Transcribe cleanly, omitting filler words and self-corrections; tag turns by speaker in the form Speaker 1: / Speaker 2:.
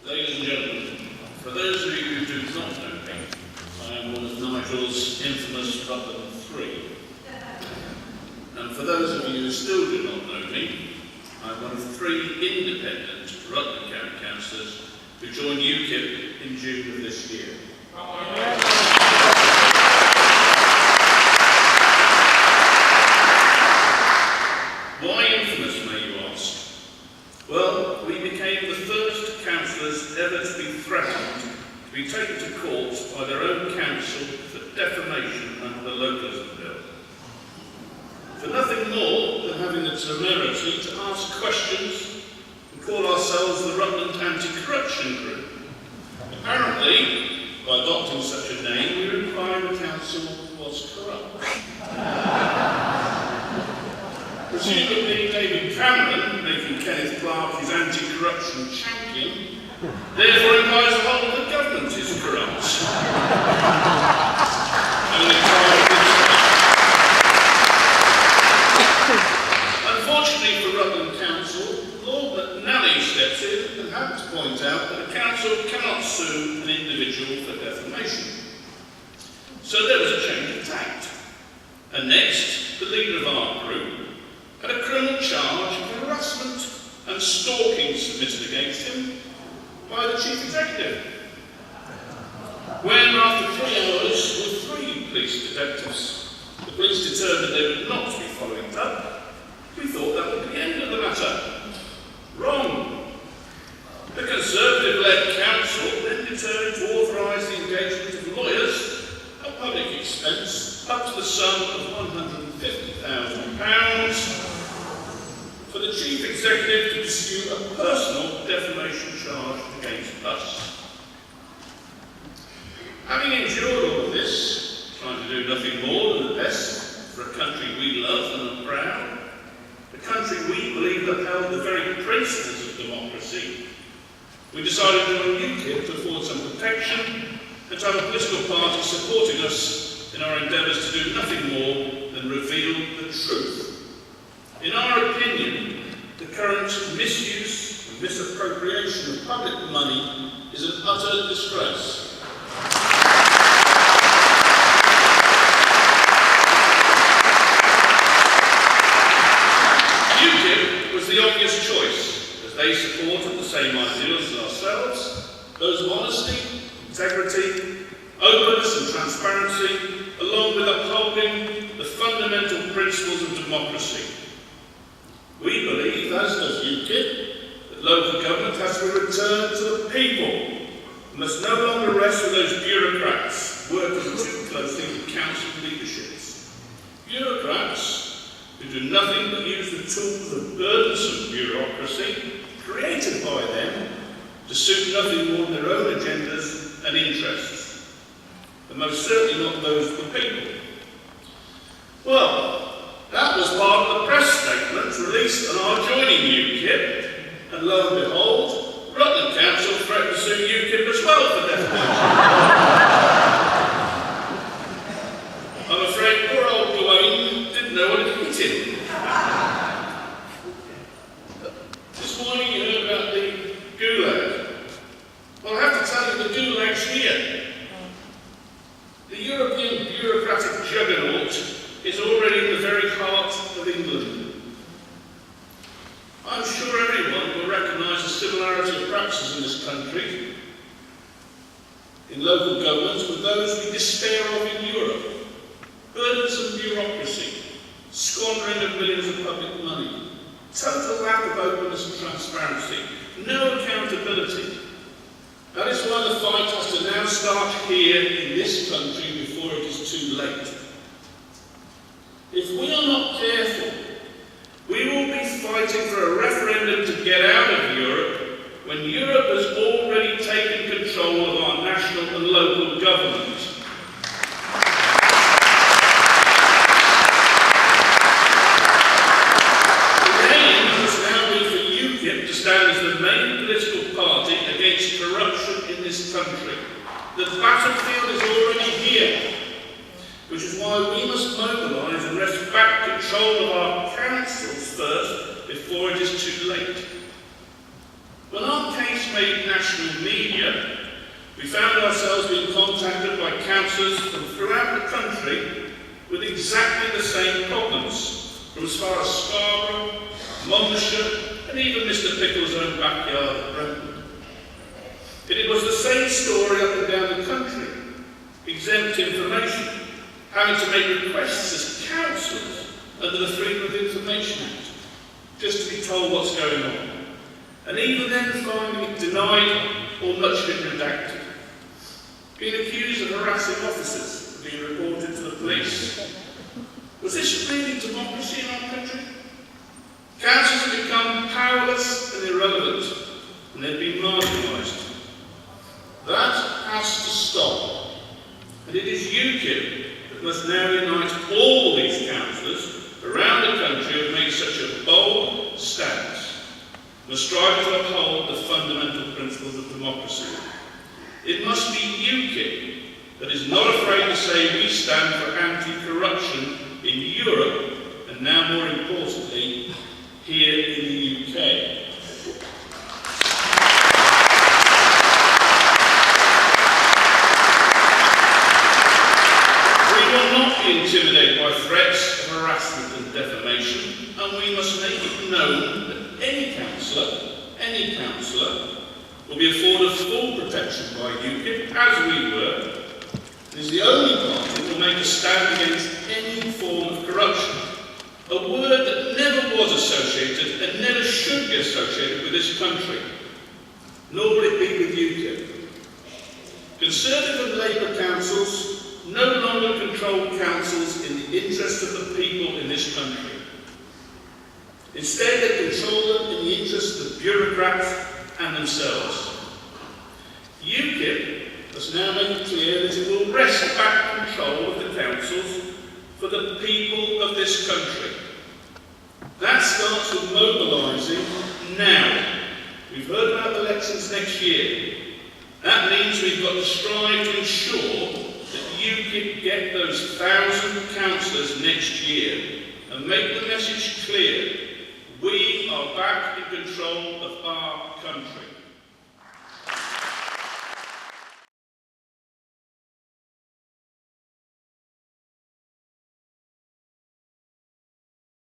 Speaker 1: Ladies and gentlemen, for those of you who do not know me, I am one of Nigel's infamous Rutland 3. And for those of you who still do not know me, I'm one of 3 independent Rutland County councillors who joined UKIP in June of this year. Why infamous, may you ask? Well, we became the first councillors ever to be threatened to be taken to court by their own council for defamation under the Localism Bill. For nothing more than having the temerity to ask questions and call ourselves the Rutland Anti-Corruption Group. Apparently, by adopting such a name, we were implying the council was corrupt. Presumably David Cameron, making Kenneth Clarke his anti-corruption champion, therefore implies the whole of the government is corrupt. Unfortunately for Rutland Council, Lord McNally steps in and happens to point out that a council cannot sue an individual for defamation. So there was a change of tact. And next, the leader of our group had a criminal charge of harassment and stalking submitted against him by the Chief Executive. When, after 3 hours with 3 police detectives, the police determined they would not be following it up, we thought that would be the end of the matter. Wrong. The Conservative-led council then determined to authorise the engagement of lawyers at public expense up to the sum of £150,000 for the Chief Executive to pursue a personal defamation charge against us. Having endured all of this, trying to do nothing more than the best for a country we love and are proud, a country we believe upheld the very principles of democracy, we decided to join UKIP to afford some protection and to have a political party supporting us in our endeavours to do nothing more than reveal the truth. In our opinion, the current misuse and misappropriation of public money is an utter disgrace. UKIP was the obvious choice, as they supported the same ideals as ourselves, those of honesty, integrity, openness and transparency, along with upholding the fundamental principles of democracy. We believe, as does UKIP, that local government has to be returned to the people and must no longer rest with those bureaucrats working too closely with council leaderships. Bureaucrats who do nothing but use the tools of burdensome bureaucracy created by them to suit nothing more than their own agendas and interests, and most certainly not those of the people. Well, that was part of the press statement released on our joining UKIP, and lo and behold, Rutland Council threatened to sue UKIP as well for defamation. I'm afraid poor old Dwayne didn't know what had hit him. This morning you heard about the Gulag. Well, I have to tell you, the Gulag's here. The European bureaucratic juggernaut is already in the very heart of England. I'm sure everyone will recognise the similarity of practices in this country, in local governments, with those we despair of in Europe. Burdensome bureaucracy, squandering of millions of public money, total lack of openness and transparency, no accountability. That is why the fight has to now start here in this country before it is too late. If we are not careful, we will be fighting for a referendum to get out of Europe when Europe has already taken control of our national and local government. The aim must now be for UKIP to stand as the main political party against corruption in this country. The battlefield is already here, which is why we must mobilise and wrest back control of our councils first before it is too late. When our case made national media, we found ourselves being contacted by councillors from throughout the country with exactly the same problems, from as far as Scarborough, Monmouthshire, and even Mr. Pickle's own backyard at Rutland. And it was the same story up and down the country. Exempt information, having to make requests as councillors under the Freedom of Information Act, just to be told what's going on. And even then finding it denied or much of it redacted. Being accused of harassing officers, being reported to the police. Was this really democracy in our country? Councils have become powerless and irrelevant, and they've been marginalised. That has to stop. And it is UKIP that must now unite all these councillors around the country who have made such a bold stance, must strive to uphold the fundamental principles of democracy. It must be UKIP that is not afraid to say we stand for anti-corruption in Europe, and now more importantly, here in the UK. We will not be intimidated by threats of harassment and defamation, and we must make it known that any councillor will be afforded full protection by UKIP, as we were. It is the only party that will make a stand against any form of corruption, a word that never was associated and never should be associated with this country, nor will it be with UKIP. Conservative and Labour councils no longer control councils in the interest of the people in this country. Instead, they control them in the interest of bureaucrats and themselves. UKIP must now make it clear that it will wrest back control of the councils for the people of this country. That starts with mobilising now. We've heard about elections next year. That means we've got to strive to ensure that UKIP get those 1,000 councillors next year and make the message clear. We are back in control of our